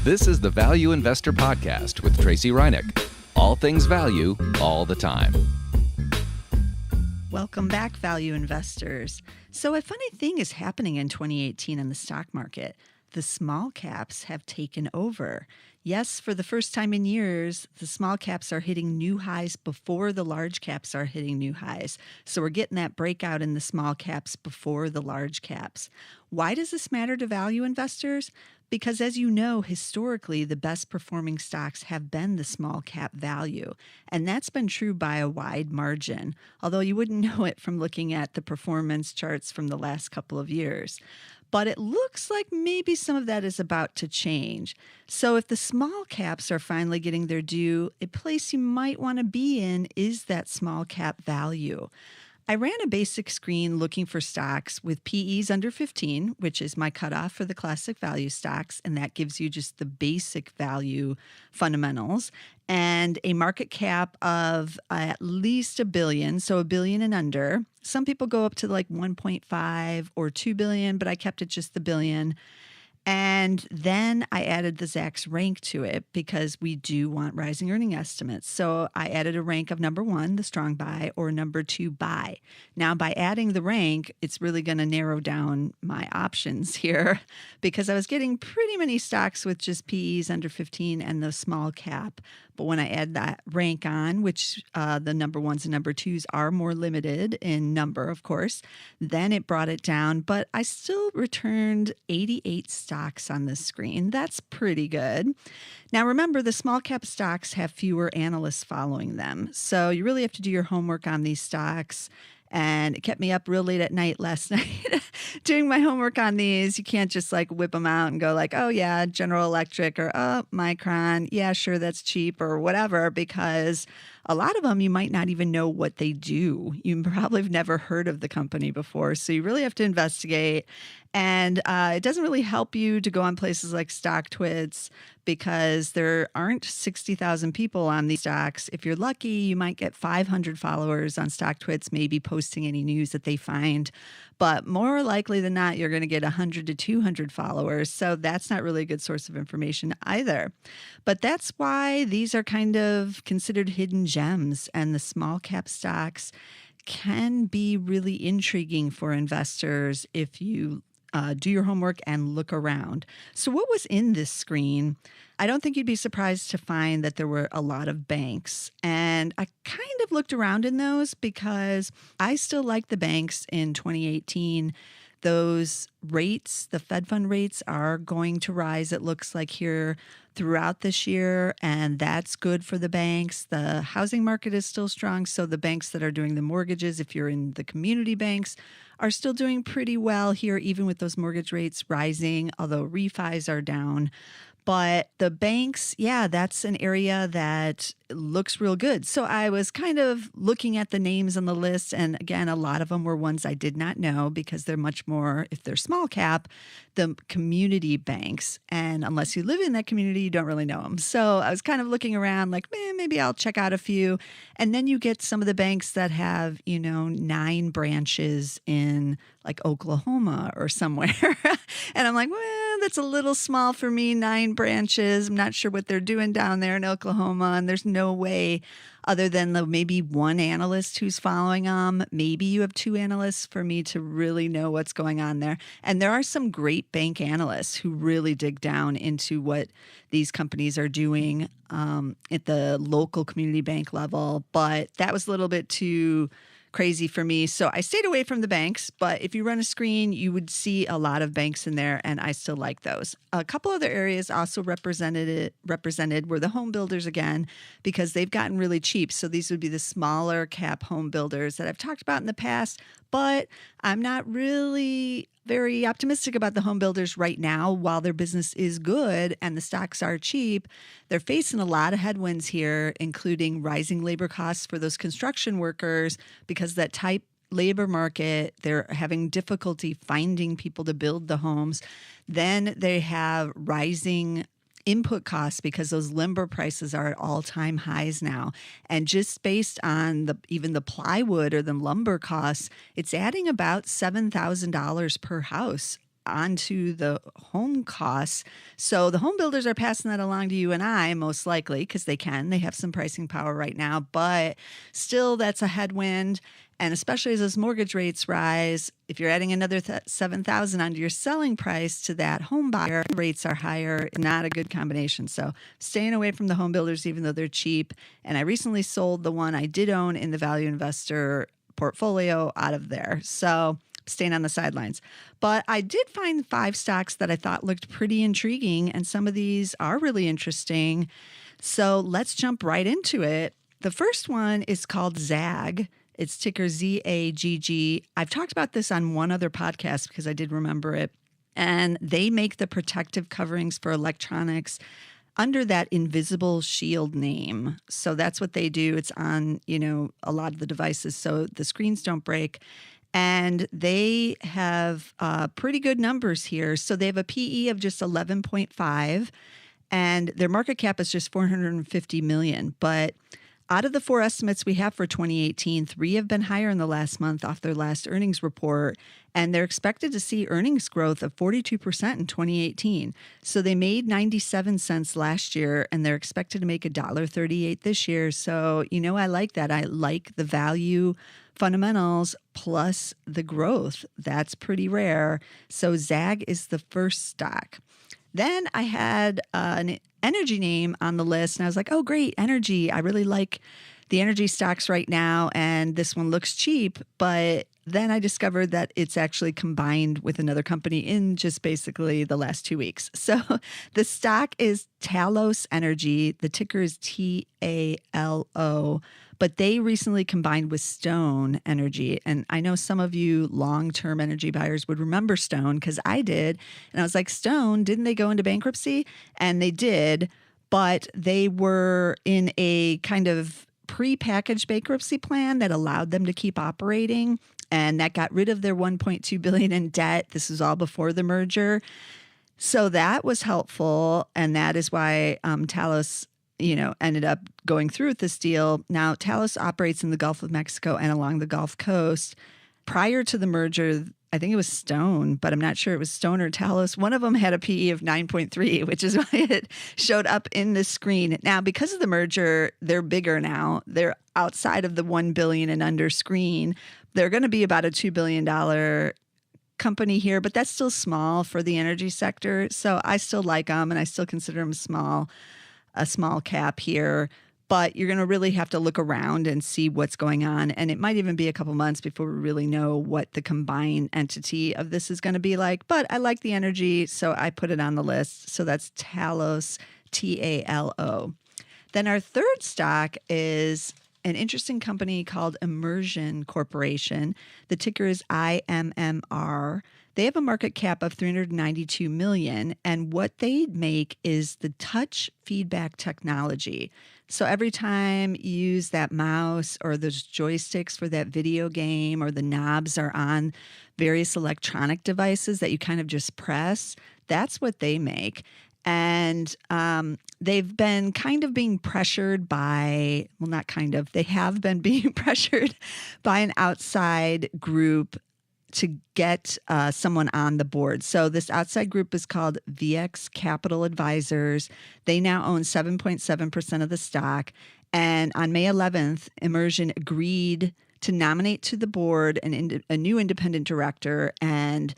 This is the Value Investor Podcast with Tracey Reineck. All things value, all the time. Welcome back, value investors. So a funny thing is happening in 2018 in the stock market. The small caps have taken over. Yes, for the first time in years, the small caps are hitting new highs before the large caps are hitting new highs. So we're getting that breakout in the small caps before the large caps. Why does this matter to value investors? Because as you know, historically, the best performing stocks have been the small cap value. And that's been true by a wide margin, although you wouldn't know it from looking at the performance charts from the last couple of years. But it looks like maybe some of that is about to change. So if the small caps are finally getting their due, a place you might want to be in is that small cap value. I ran a basic screen looking for stocks with PEs under 15, which is my cutoff for the classic value stocks, and that gives you just the basic value fundamentals, and a market cap of at least $1 billion, so $1 billion and under. Some people go up to like 1.5 or 2 billion, but I kept it just the billion. And then I added the ZAGG rank to it because we do want rising earning estimates. So I added a rank of number 1, the strong buy, or number 2, buy. Now, by adding the rank, it's really going to narrow down my options here because I was getting pretty many stocks with just PEs under 15 and the small cap. But when I add that rank on, which the number 1s and number 2s are more limited in number, of course, then it brought it down. But I still returned 88 stocks on this screen. That's pretty good. Now, remember, the small cap stocks have fewer analysts following them. So you really have to do your homework on these stocks. And it kept me up real late at night last night doing my homework on these. You can't just like whip them out and go like, oh yeah, General Electric or oh, Micron. Yeah, sure, that's cheap or whatever, because a lot of them you might not even know what they do. You probably have never heard of the company before. So you really have to investigate. And it doesn't really help you to go on places like StockTwits because there aren't 60,000 people on these stocks. If you're lucky, you might get 500 followers on StockTwits, maybe posting any news that they find. But more likely than not, you're going to get 100 to 200 followers. So that's not really a good source of information either. But that's why these are kind of considered hidden gems, and the small cap stocks can be really intriguing for investors if you do your homework and look around. So what was in this screen? I don't think you'd be surprised to find that there were a lot of banks. And I kind of looked around in those because I still like the banks in 2018. Those rates, the Fed fund rates, are going to rise, it looks like, here throughout this year, and that's good for the banks. The housing market is still strong, so the banks that are doing the mortgages, if you're in the community banks, are still doing pretty well here, even with those mortgage rates rising, although refis are down. But the banks, yeah, that's an area that looks real good. So I was kind of looking at the names on the list. And again, a lot of them were ones I did not know because they're much more, if they're small cap, the community banks. And unless you live in that community, you don't really know them. So I was kind of looking around like, maybe I'll check out a few. And then you get some of the banks that have, 9 branches in like Oklahoma or somewhere. And I'm like, well, that's a little small for me, 9 branches. I'm not sure what they're doing down there in Oklahoma. And there's no way other than maybe one analyst who's following them. Maybe you have 2 analysts for me to really know what's going on there. And there are some great bank analysts who really dig down into what these companies are doing at the local community bank level. But that was a little bit too crazy for me. So I stayed away from the banks, but if you run a screen, you would see a lot of banks in there, and I still like those. A couple other areas also represented were the home builders again, because they've gotten really cheap. So these would be the smaller cap home builders that I've talked about in the past, but I'm not really very optimistic about the home builders right now. While their business is good and the stocks are cheap, they're facing a lot of headwinds here, including rising labor costs for those construction workers because that tight labor market, they're having difficulty finding people to build the homes. Then they have rising input costs because those lumber prices are at all-time highs now. And just based on even the plywood or the lumber costs, it's adding about $7,000 per house onto the home costs. So the home builders are passing that along to you and I, most likely, because they can. They have some pricing power right now, but still that's a headwind. And especially as those mortgage rates rise, if you're adding another $7,000 onto your selling price to that home buyer, rates are higher, not a good combination. So staying away from the home builders, even though they're cheap. And I recently sold the one I did own in the value investor portfolio out of there. So staying on the sidelines. But I did find 5 stocks that I thought looked pretty intriguing, and some of these are really interesting. So let's jump right into it. The first one is called ZAGG. It's ticker ZAGG. I've talked about this on one other podcast because I did remember it. And they make the protective coverings for electronics under that invisible shield name. So that's what they do. It's on, a lot of the devices so the screens don't break. And they have pretty good numbers here. So they have a PE of just 11.5, and their market cap is just $450 million. But out of the 4 estimates we have for 2018, 3 have been higher in the last month off their last earnings report, and they're expected to see earnings growth of 42% in 2018. So they made 97 cents last year, and they're expected to make $1.38 this year. So, I like that. I like the value fundamentals plus the growth. That's pretty rare. So ZAGG is the first stock. Then I had an energy name on the list, and I was like, oh, great, energy. I really like the energy stocks right now, and this one looks cheap. But then I discovered that it's actually combined with another company in just basically the last 2 weeks. So the stock is TALO Energy. The ticker is TALO. But they recently combined with Stone Energy. And I know some of you long-term energy buyers would remember Stone because I did. And I was like, Stone, didn't they go into bankruptcy? And they did, but they were in a kind of pre-packaged bankruptcy plan that allowed them to keep operating. And that got rid of their $1.2 billion in debt. This is all before the merger. So that was helpful. And that is why Talos ended up going through with this deal. Now, Talos operates in the Gulf of Mexico and along the Gulf Coast. Prior to the merger, I think it was Stone, but I'm not sure it was Stone or Talos. One of them had a PE of 9.3, which is why it showed up in the screen. Now, because of the merger, they're bigger now. They're outside of the $1 billion and under screen. They're going to be about a $2 billion company here, but that's still small for the energy sector. So I still like them, and I still consider them a small cap here, but you're going to really have to look around and see what's going on. And it might even be a couple months before we really know what the combined entity of this is going to be like. But I like the energy, so I put it on the list. So that's Talos, TALO. Then our third stock is an interesting company called Immersion Corporation. The ticker is IMMR. They have a market cap of $392 million, and what they make is the touch feedback technology. So every time you use that mouse or those joysticks for that video game, or the knobs are on various electronic devices that you kind of just press, that's what they make. And they've been kind of being pressured by, well, not kind of, they have been being pressured by an outside group to get someone on the board. So this outside group is called VX Capital Advisors. They now own 7.7% of the stock. And on May 11th, Immersion agreed to nominate to the board a new independent director, and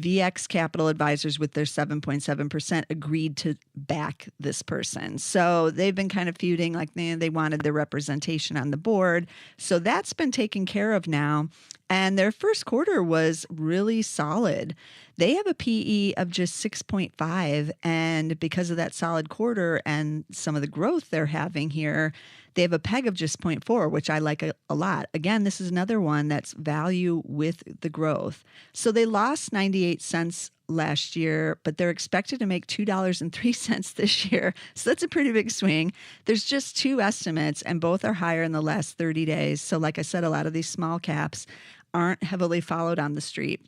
VX Capital Advisors, with their 7.7%, agreed to back this person. So they've been kind of feuding, like they wanted their representation on the board. So that's been taken care of now. And their first quarter was really solid. They have a PE of just 6.5. And because of that solid quarter and some of the growth they're having here, they have a PEG of just 0.4, which I like a lot. Again, this is another one that's value with the growth. So they lost 98 cents last year, but they're expected to make $2.03 this year. So that's a pretty big swing. There's just 2 estimates, and both are higher in the last 30 days. So like I said, a lot of these small caps aren't heavily followed on the street.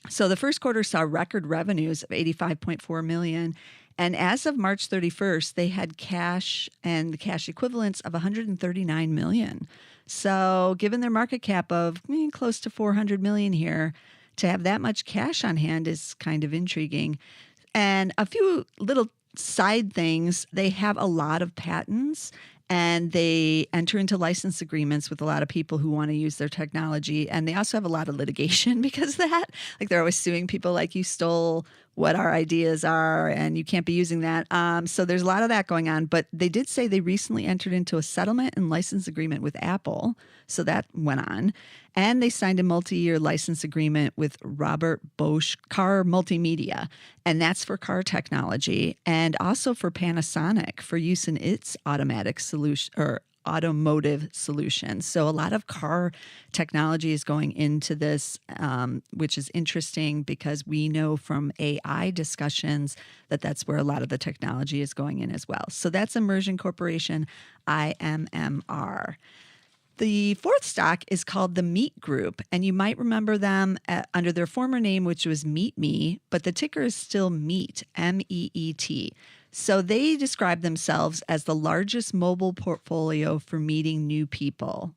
So the first quarter saw record revenues of $85.4 million. And as of March 31st, they had cash and cash equivalents of $139 million. So given their market cap of close to $400 million here, to have that much cash on hand is kind of intriguing. And a few little side things, they have a lot of patents and they enter into license agreements with a lot of people who want to use their technology. And they also have a lot of litigation because of that. Like they're always suing people like you stole what our ideas are and you can't be using that. So there's a lot of that going on. But they did say they recently entered into a settlement and license agreement with Apple. So that went on. And they signed a multi-year license agreement with Robert Bosch Car Multimedia. And that's for car technology and also for Panasonic for use in its automatic solution or automotive solutions. So a lot of car technology is going into this, which is interesting because we know from AI discussions that that's where a lot of the technology is going in as well. So that's Immersion Corporation, IMMR. The fourth stock is called the Meat Group, and you might remember them under their former name, which was Meet Me, but the ticker is still MEET, MEET. So they describe themselves as the largest mobile portfolio for meeting new people.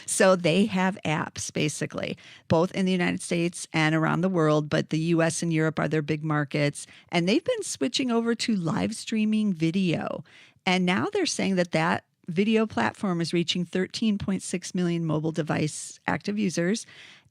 So they have apps, basically, both in the United States and around the world, but the US and Europe are their big markets. And they've been switching over to live streaming video. And now they're saying that video platform is reaching 13.6 million mobile device active users.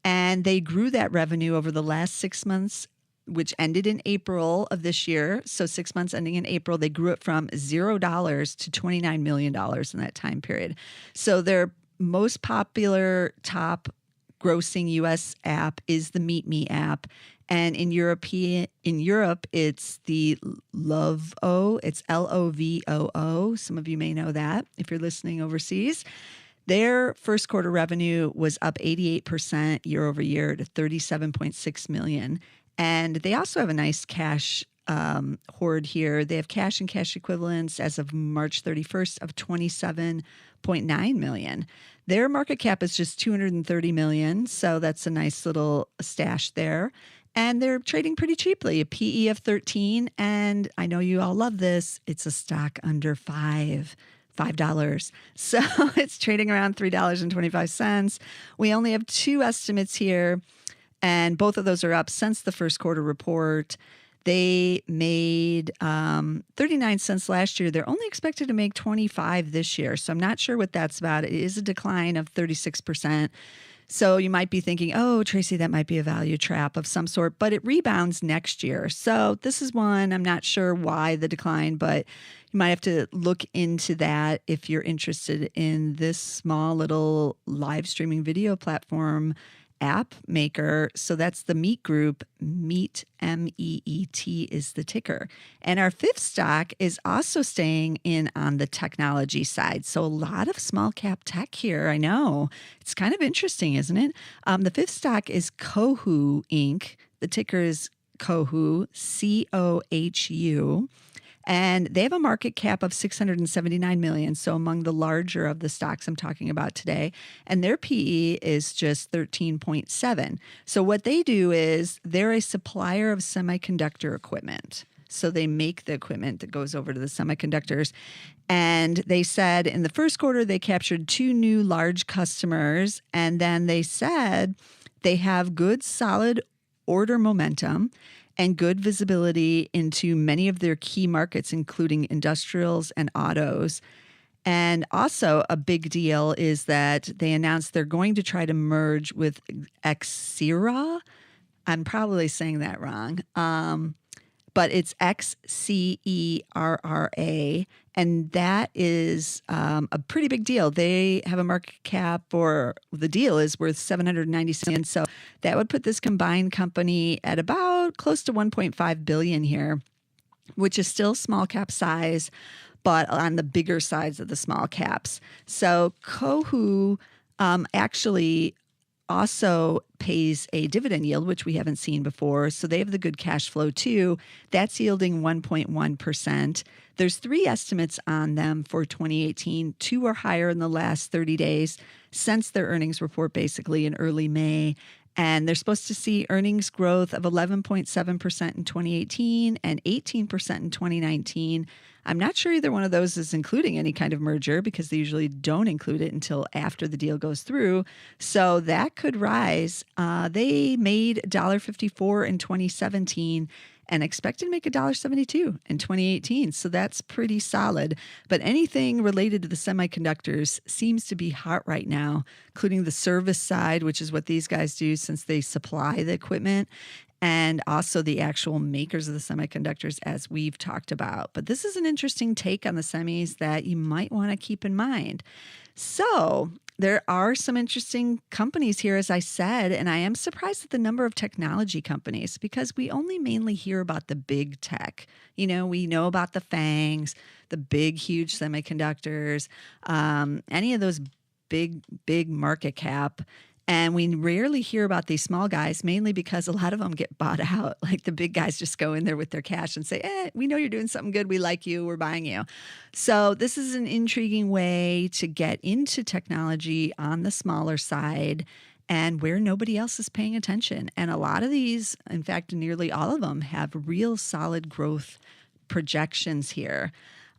And they grew that revenue over the last 6 months, which ended in April of this year. So 6 months ending in April, they grew it from $0 to $29 million in that time period. So their most popular top grossing US app is the Meet Me app. And in Europe, it's the Lovoo. It's Lovoo. Some of you may know that if you're listening overseas. Their first quarter revenue was up 88% year over year to $37.6 million. And they also have a nice cash hoard here. They have cash and cash equivalents as of March 31st of $27.9 million. Their market cap is just $230 million. So that's a nice little stash there. And they're trading pretty cheaply, a PE of 13. And I know you all love this. It's a stock under $5. So it's trading around $3.25. We only have two estimates here, and both of those are up since the first quarter report. They made 39 cents last year. They're only expected to make 25 this year. So I'm not sure what that's about. It is a decline of 36%. So you might be thinking, oh, Tracey, that might be a value trap of some sort, but it rebounds next year. So this is one, I'm not sure why the decline, but you might have to look into that if you're interested in this small little live streaming video platform app maker. So that's the Meat Group. Meet, MEET is the ticker. And our fifth stock is also staying in on the technology side. So a lot of small cap tech here. I know it's kind of interesting, isn't it? The fifth stock is COHU Inc. The ticker is COHU, COHU. And they have a market cap of $679 million, so among the larger of the stocks I'm talking about today. And their PE is just 13.7. So what they do is they're a supplier of semiconductor equipment. So they make the equipment that goes over to the semiconductors. And they said in the first quarter, they captured 2 new large customers. And then they said they have good, solid order momentum and good visibility into many of their key markets, including industrials and autos. And also a big deal is that they announced they're going to try to merge with Xcerra. I'm probably saying that wrong. But it's Xcerra, and that is a pretty big deal. They have a market cap, or the deal is worth $790 million. So that would put this combined company at about close to $1.5 billion here, which is still small cap size, but on the bigger sides of the small caps. So COHU actually also pays a dividend yield, which we haven't seen before. So they have the good cash flow too. That's yielding 1.1%. There's 3 estimates on them for 2018. 2 are higher in the last 30 days since their earnings report, basically in early May. And they're supposed to see earnings growth of 11.7% in 2018 and 18% in 2019. I'm not sure either one of those is including any kind of merger because they usually don't include it until after the deal goes through. So that could rise. They made $1.54 in 2017 and expected to make $1.72 in 2018. So that's pretty solid. But anything related to the semiconductors seems to be hot right now, including the service side, which is what these guys do since they supply the equipment, and also the actual makers of the semiconductors, as we've talked about. But this is an interesting take on the semis that you might want to keep in mind. So there are some interesting companies here, as I said, and I am surprised at the number of technology companies because we only mainly hear about the big tech. We know about the FANGs, the big, huge semiconductors, any of those big market cap. And we rarely hear about these small guys, mainly because a lot of them get bought out. Like the big guys just go in there with their cash and say, we know you're doing something good. We like you. We're buying you. So this is an intriguing way to get into technology on the smaller side and where nobody else is paying attention. And a lot of these, in fact, nearly all of them have real solid growth projections here.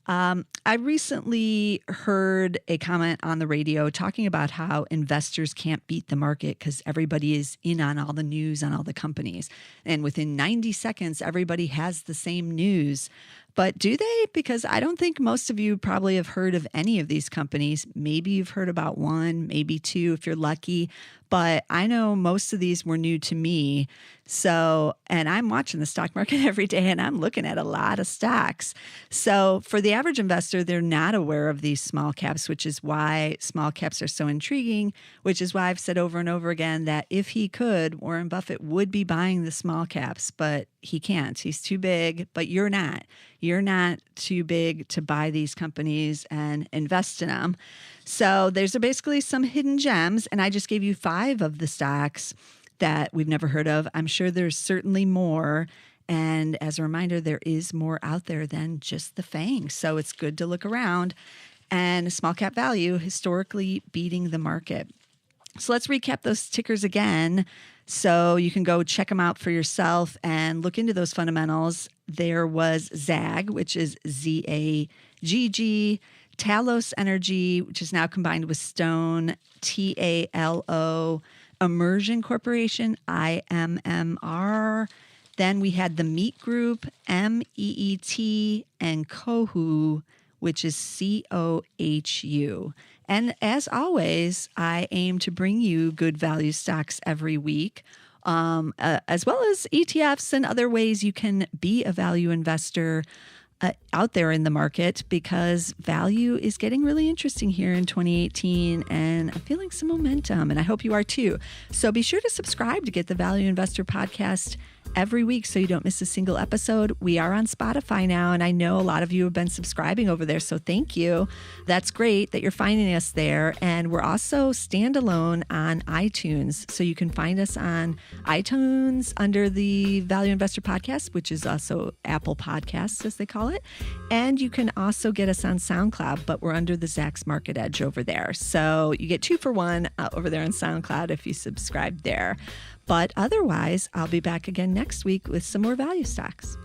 I recently heard a comment on the radio talking about how investors can't beat the market because everybody is in on all the news on all the companies. And within 90 seconds, everybody has the same news. But do they? Because I don't think most of you probably have heard of any of these companies. Maybe you've heard about one, maybe two if you're lucky. But I know most of these were new to me. So, and I'm watching the stock market every day and I'm looking at a lot of stocks. So for the average investor, they're not aware of these small caps, which is why small caps are so intriguing, which is why I've said over and over again that if he could, Warren Buffett would be buying the small caps, but he can't. He's too big, but you're not. You're not too big to buy these companies and invest in them. So there's basically some hidden gems, and I just gave you 5 of the stocks that we've never heard of. I'm sure there's certainly more. And as a reminder, there is more out there than just the FANG. So it's good to look around. And small cap value historically beating the market. So let's recap those tickers again. So you can go check them out for yourself and look into those fundamentals. There was ZAGG, which is ZAGG, Talos Energy, which is now combined with Stone, TALO, Immersion Corporation, IMMR. Then we had the Meat Group, MEET, and COHU, which is COHU. And as always, I aim to bring you good value stocks every week, as well as ETFs and other ways you can be a value investor out there in the market, because value is getting really interesting here in 2018 and I'm feeling some momentum, and I hope you are too. So be sure to subscribe to get the Value Investor Podcast every week so you don't miss a single episode. We are on Spotify now, and I know a lot of you have been subscribing over there, so thank you. That's great that you're finding us there. And we're also standalone on iTunes, so you can find us on iTunes under the Value Investor Podcast, which is also Apple Podcasts, as they call it. And you can also get us on SoundCloud, but we're under the Zacks Market Edge over there. So you get 2 for 1 over there on SoundCloud if you subscribe there. But otherwise, I'll be back again next week with some more value stocks.